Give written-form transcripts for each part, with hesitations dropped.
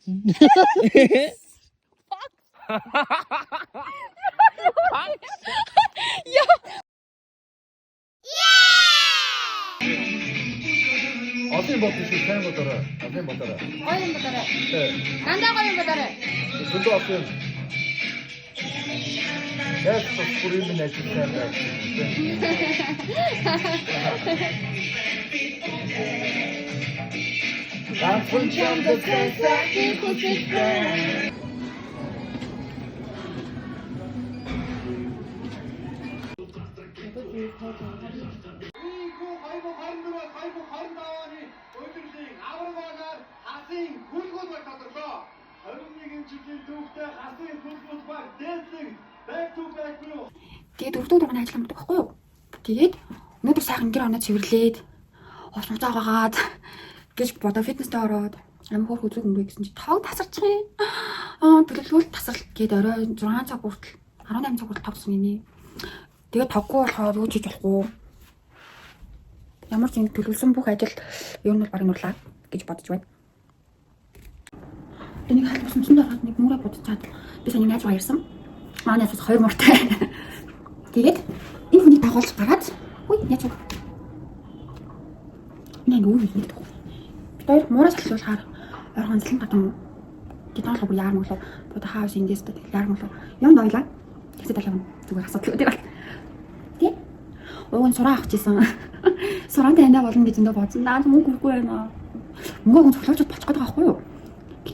어떤 버튼 사는 거더라? 어떤 버튼아? Гоё юм бодорой. 네. Дандаа гоё юм бодорой. 손도 없음. 내가 소리를 내줄 텐데. 난 혼자도 살고 싶어. Тэгээд өвдөө дурганы ажил амт байхгүй юу? Тэгээд өнөөдөр сайхан гэр оноо цэвэрлээд ус мутаагаад гэж бодоо фитнестэй ороод амин хөр хөзөг өнгөрөө гэсэн чи тоог тасарчих юм. Төлөвлөлт тасралт гээд орой 6 цаг хүртэл 18 цаг хүртэл тавсан гинэ. Тэгээд тоггүй болохоор юу ч хийж болохгүй. Ямар ч юм төлөвлөсөн бүх ажил ер нь бол баг нурлаа гэж бодож байна. Энийг хаалт усмсан дараад нэг мөрөө бодчихад би саний найз руу ирсэн. Манай найз 2 мөртэй. Тэгээд энэ хүний дагуулж гараад үгүй яаж вэ? Нэг үгүй нэг тох. Би хоёр муураас хэлүүлэхээр ойрхон зэлэн гадна гитар лог яар мөглөө бод хаус ингээс яар мөглөө юм дойлаа. Тэгсээ талаа зүгээр асуудал үүдээ байна. Тий? Ууг нь сураа авах гэсэн. Сураан танаа болно гэж өндөө бодсон. Наад мөнгө өгөхгүй байна. Мөнгө хүн цоглоочод болчих гээд байгаа байхгүй юу?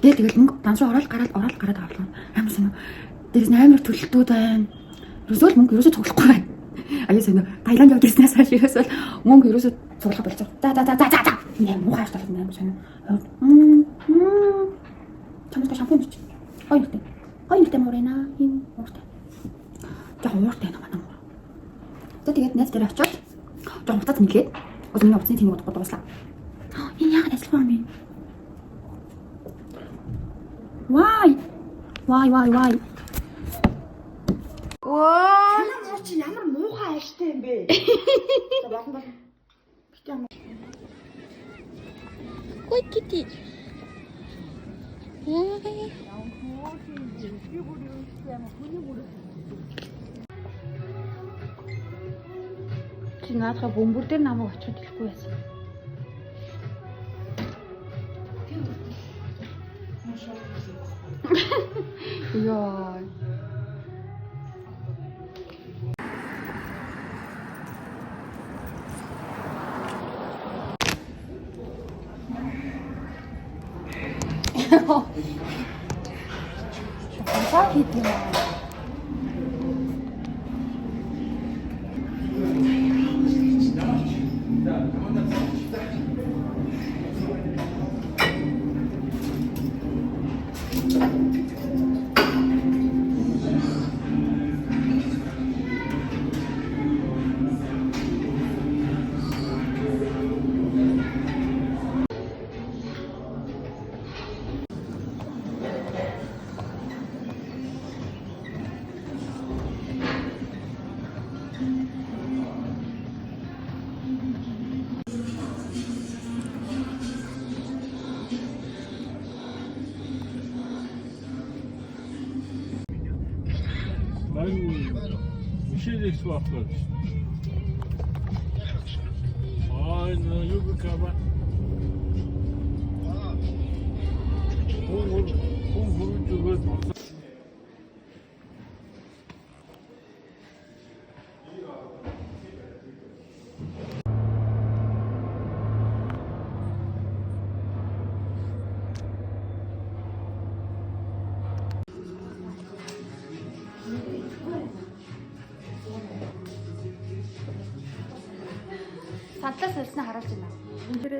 Тэгэл мөнгө данс руу ороод гараад авлаа. Амар сонио. Дээрээс амар төлөлтүүд байна. Ерөөсөө мөнгө ерөөсөө цуглахгүй байна. Аяа сонио. Таиланд явж ирснээс хойш ерөөсөө мөнгө ерөөсөө цуглах болчих. За. Нэ муухай штат амар сонио. Чамд шампунь бич. Хоёртой мөрийнаа. Энэ ууртай. За ууртай нэг манай. Тэгээд найз дээр очиод жоо утас нэглээд өдөрний утасны тийм дууслаа. Энэ яг ажиллах юм. Why? Оо. Танаа чи ямар муухай ааштай юм бэ? За болно. Битээ юм. Ой кити. Чи наадах бөмбөр дээр намайг очиход хэлэхгүй байсан. Яа. Sakit ya. Мишель Свафлер. Aynen yok kaba. Сандлаас хэлснээ харуулж байна. Тэр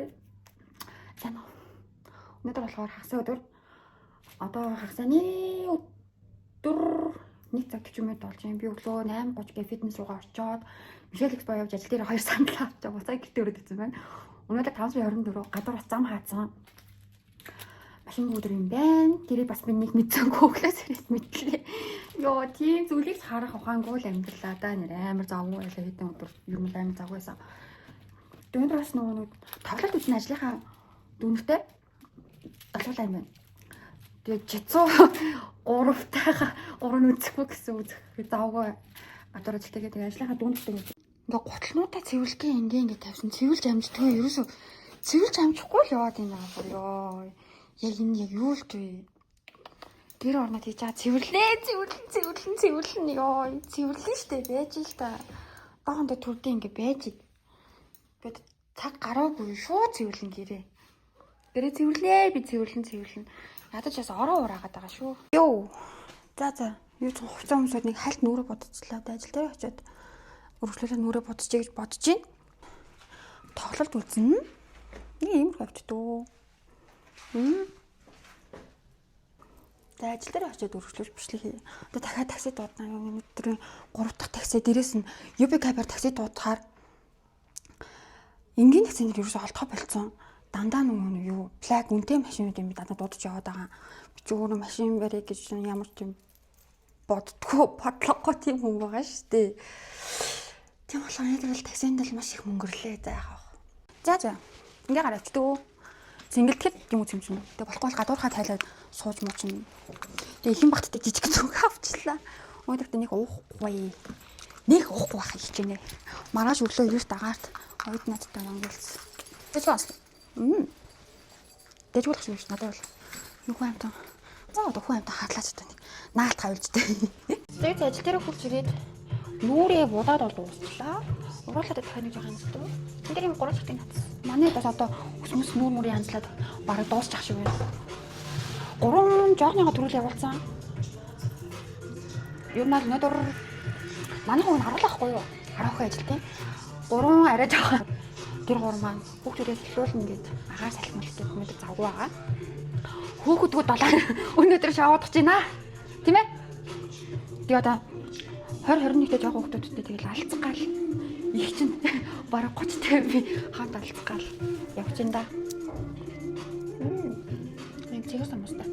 сайн уу. Өнөөдөр болохоор хагас өдөр. Одоо хагасны өдөр 1 цаг 40 минут болж юм. Би өглөө 8:30 фитнес руугаа орчоод Мишель Экспо явж ажил дээр 2 сандал авчаа буцаа гэртээ өрөөд ирсэн байна. Өнөөдөр 5:24 гадуур бас зам хаацсан. Машин өдөр юм байна. Тэрийг бас би нэг мэдсэнгүй өглөөс ирээд мэдлээ. Йоо, тийм зүйлийг харах ухаангүй л амьдралаа да. Нэр амар завгүй байлаа хэдэн өдөр юм амар завгүйсан. Өнөөдөр бас нөгөө тоглолт үзсэн ажлынхаа дүнтэй тоглоулаа юм байна. Би жицүү 3-тайгаа 3 үзэхгүй гэсэн үзэх завгүй гадуур ажилладаг тэгээ ажлынхаа дүндтэй ингээ готлнуудаа цэвэрлэгээ ингээ тавьсан цэвэрлж амждгаа ерөөсөө цэвэрлж амжихгүй л яваад байна аа. Яг энэ яг юу л вэ? Тэр орнод хийж байгаа цэвэрлэн ёо. Цэвэрлэн штэ байж л та. Доохондоо төрдөө ингээ байж. Бид цаг гараагүй шууд цэвэрлэн гэрээ. Гэрээ цэвэрлээ би цэвэрлэн. Ядаж бас ороо ураагаад байгаа шүү. Йоо. За. Юу ч хуцаа хүмүүсүүд нэг хальт нүрэ бодцлаа. Ажил дээр очиод өргөжлөлөө нүрэ бодчихъя гэж бодож байна. Тоглолт үзнэ. Нэг юм хавчдөө. За ажил дээр очиод өргөжлөл бичлэг хий. Одоо дахиад такси дуудана. Өнөөдөр 3 дахь такси дээрээс нь UB Cab-аар такси дуудахаар энгийн таксинер ерөөсөө олдохоо болцсон. Дандаа нөгөө юу флаг үнэтэй машинууд юм би дандаа дуудаж яваад байгаа. Би ч өөрөө машин барья гэж ямар ч юм бодлогогүй тийм хүн байгаа шүү дээ. Тийм болохоор энэ л таксинд л маш их мөнгөрлээ за яах вэ. За. Ингээ гараач дөө. Зингэлтгэд юм юм. Тэгээ болохгүй бол гадуурхаа тайлаад сууж муучин. Тэгээ ихэн багтдаг жижиг зүг авчлаа. Өөдөрт нэг уухгүй. Нэг уухгүй байх гэж байна. Маргааш өглөө 9 дагаарт ойд надтай ангуулсан. Тэгэж бас. Дэжгүүлэх юм шиг надад бол. Нүхүү амтан. За одоо хүү амтан хатлаач та нэг наалт хавилж дээ. Тэгээд ажил дээр хурж ирээд нүрээ будаад бол ууслаа. Уруулаад дахиад нэг жоохон зүтв. Энд дээр юм 3 цагтын натс. Манай бас одоо өсмөс нүр мөрийн анзлаад бараг дуусчих шиг байна. 3 жоохныхоо төрүүл явуулсан. Юу наа өнөөдөр манай хүн харуулахгүй юу? Хараахын ажил тийм. 3 арай жоохон тэр 3 маань хүүхдүүдээс хэлүүлнэ гээд агаар салхимлалтай хүмүүс завгүй байгаа. Хүүхдүүд 7 өнөөдөр шавуудах гэж байна. Тийм ээ? Тэгээ одоо 20-21-д жоохон хүүхдүүдтэй тэгэл алцсан гал их чинь бараг 30-тай би хаад алцсан гал явж байна да. Нэг чигээс амстай.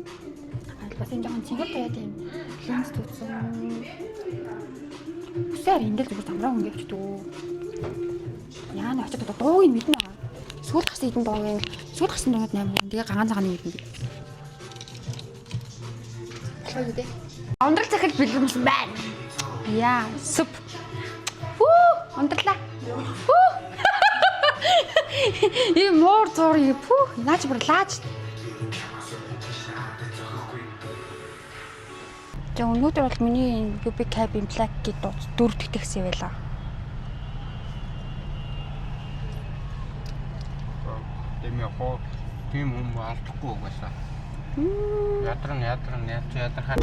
Бас энэ жоохон чигээр таяад юм. Линз төвсөн. Үсээр ингээл зүгээр замраа өнгөвч дүү. Яана очиод одоо дууг нь мэднэ аа. Сүүл гасан идэн дуу гэвэл сүүл гасан дууг 8 хүн. Тэгээ гагаан цагааны мэднэ. Болоо үү дээ. Ундрал захил бэлэмсэн байна. Яа, суп. Ундралаа. Ийм муур зур юм. Наач бүр лааж. За өнөөдөр бол миний UB Cab-ийн Black гэдэг 4 дэх такси байлаа. Дэмий хоо тийм юм алдахгүй угаасаа. Ядран ядрахаа.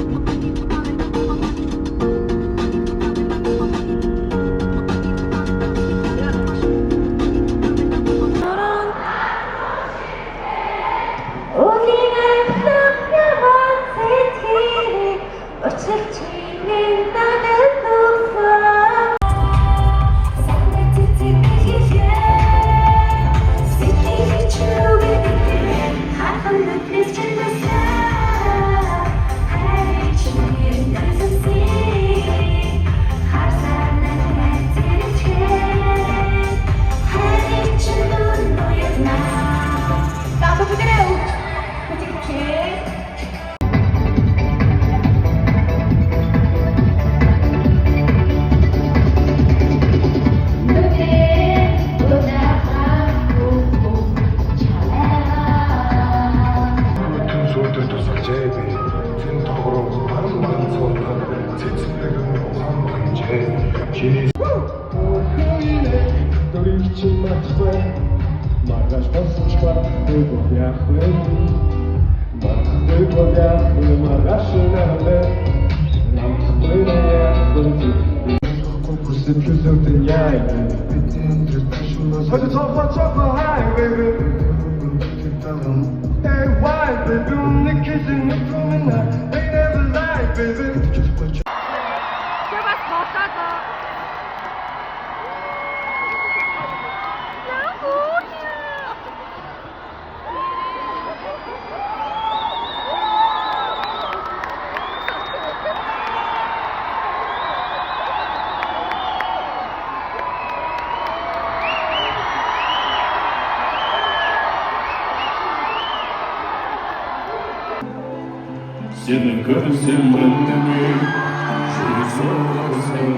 Seni görsem bendimi Şunu sorsam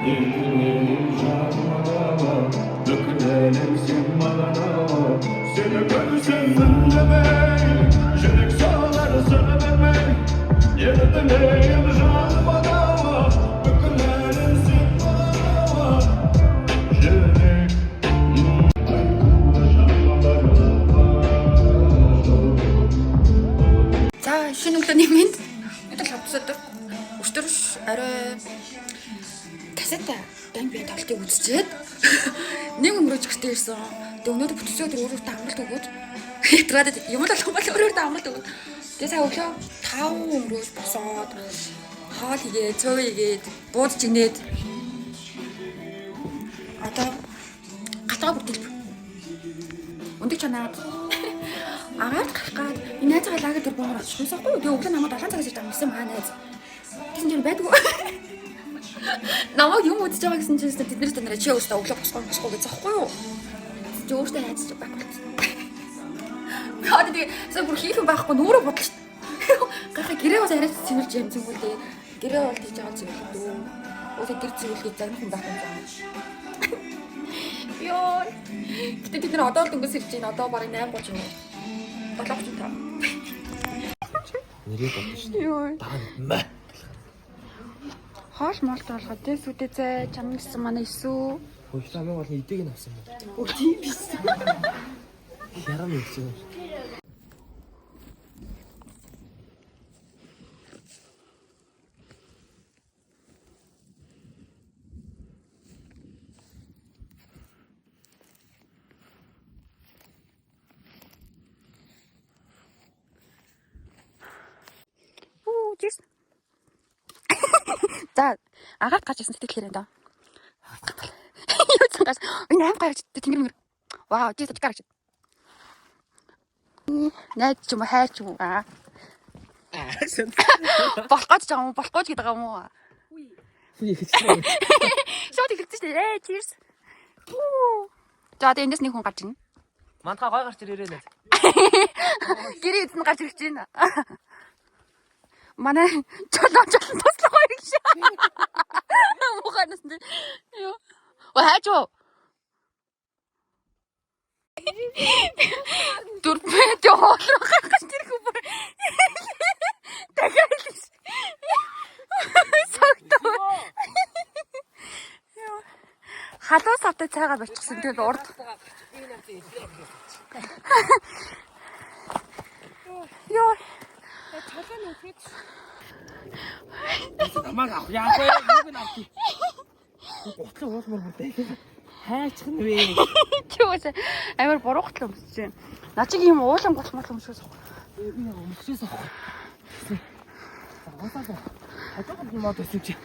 Dilini canıma Dökülelim sen bana Seni görsem bendimi Çelik sağlar sana verme Yerdilelim canıma Dökülelim sen bana Çelik За шинэ өглөөний мэнд өдөр хавцаад өчтөрш арай касета дамби тоглолтыг үзчихэд нэг өмрөөж гэртээ ирсэн. Тэгээ өнөөдөр бүтцээ өдөр өөрөөсөө амралт өгөөд ятраад юм л болохгүй бол өөрөөсөө амралт өгөөд тэгээ сая өглөө 5 өмрөөж босоод хаал игээд цөө игээд бууд чигнээд одоо гатаа бүртэл өндөг чанаад агаард гарах гад энэ найзгаа лагерь дээр бөмөр очихсан байхгүй юу? Тэгээ өглөө намайг 7 цагаас ирж байгаа юм аа найз. Тэгсэн чинь байдгүй. Намайг юм үзэж байгаа гэсэн чинь тэд нарт чи өөртөө өглөө босгоо гэж байхгүй юу? Чи өөртөө найзч байхгүй болсон. Хаад тэгээ зөв бүр хийх юм байхгүй нүрэ бодлоо шүү дээ. Гахаа гэрээ бас арай цэвэрлж юм зүгүүлээ. Гэрээ бол тийж байгаа зүгэл дөө. Өөсөө гэр цэвэрлэх загнах юм байх юм байна. Йоо. Гэтэ тэд нар одоо л дөнгөс ирж байна. Одоо барыг 8:30 юм. Болооч та. Нэрээ бодсон шүү дээ. Йоо. Маа. Хоол молт болгоод тэ сүдээ зэ чам гисэн манай исүү. Хөөе намайг бол идэг нь авсан байна. Өө тийм биш. Ярам ирсэн. Cheers. За, агаарт гарч ирсэн сэтгэлээр энэ доо. Юу ч гаш. Энэ аим гарч тэнгэр. Вау, чи ч гарч. Найд ч юм уу, хайр ч юм уу. Болох гэж байгаа юм уу? Болох гэж гэдэг юм уу? Үгүй хэцүү. Шууд ихэлцэж штэ. Cheers. За, тэгээ эндээс нэг хүн гарч ирнэ. Мантаа гой гарч ирээрээ нэ. Гэрээ эзэн гарч ирэх чинь. Манай чолоо туслах хоёр гэж. Муханаас нэ. Юу. Хажуу. Дурмэт хоолроо гаргаж ирэх юм байна. Дахиад л. Согтоо. Юу. Халуус автай цайгаар болчихсон. тэгэл урд. Ёо. Чолооны үхэж. Намайг авах яах вэ? Юуг нь авчих. Готлоо уулмар бүрдээ. Хайчих нь вэ? Чи үгүй амар буруу готлоо өмсөж байна. Наа чи юм уулан готлол өмсөхөөс авах. Би нэг өмсөхөөс авах. Заасаа. Хажууд юм одоо чи.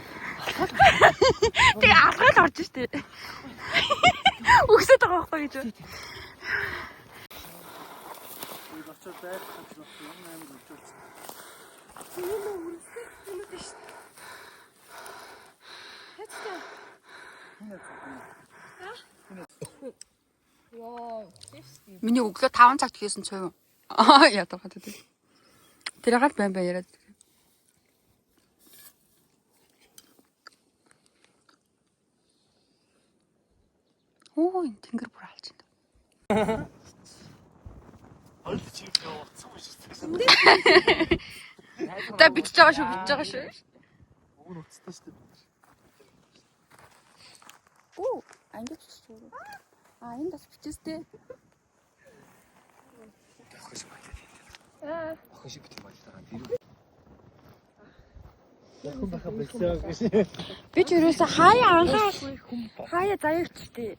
Тэгээ алгаал орж штэ. Үгсэд байгаа байхгүй гэж. Очоод байх гэж байна амар өчөөс. Миний өглөө 5 цагт хийсэн цоо. Аа ядах гэдэг. Тэр гал байн бай яриад. Оо энэ тэнгэр бүр алж байна. Олж чиг явуулсан юм шиг. Та бичиж байгаа шүү. Өөр уцтай шүү дээ. Оо ангид шүү. Энэ бас бичээстэй. Охин бит юм аа. Яхан баха бэлсээ гэж. Би ч ерөөсө хаяа анхаа хаяа заяагчтэй.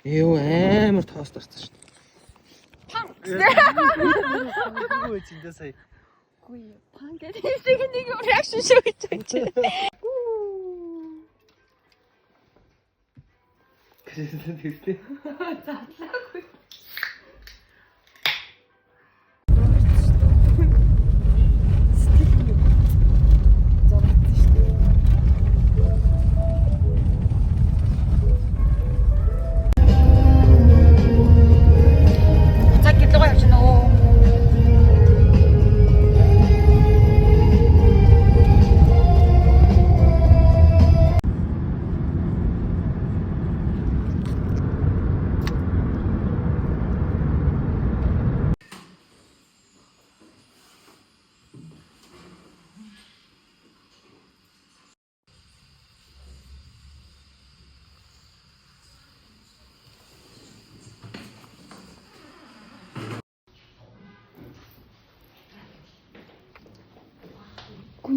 Эё амар тоос тарцсан шүү дээ. Үгүй чинь сая. Үгүй пан гэдэг нэг реакшн шүү гэж байна. Крэсэлэн хэлтэй. Задлаагүй.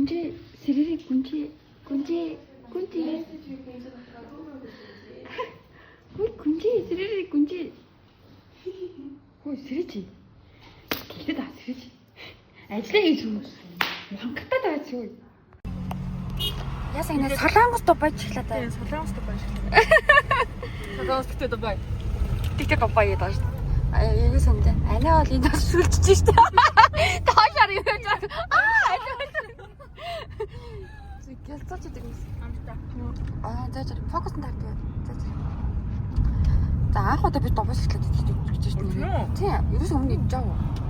Сэрэрийг гүнжээ. Хөөе гүнжээ сэрэрийг гүнжээ. Хөөе сэрэж. Гэлээд аа сэрэж. Ажлаа хийж хүмүүс. Монготод байгаа ч юу. Ясаа энэ солонгос дуу байж эхлэв та. Тийм, солонгос дуу байж. Солонгос гэдэг бай. Тэгтээ бабаа яа даа шүү. Яг сэндэ. Анаа бол энэ сүлжиж штэ. Таашаар юу гэж. Гэлцооч гэдэг юм. Амтаа. За фокус нь таардаг. За анх удаа би дубас эхлээд идэж шүү дээ. Тийм. Ерөөс өмнө идэж байгаа.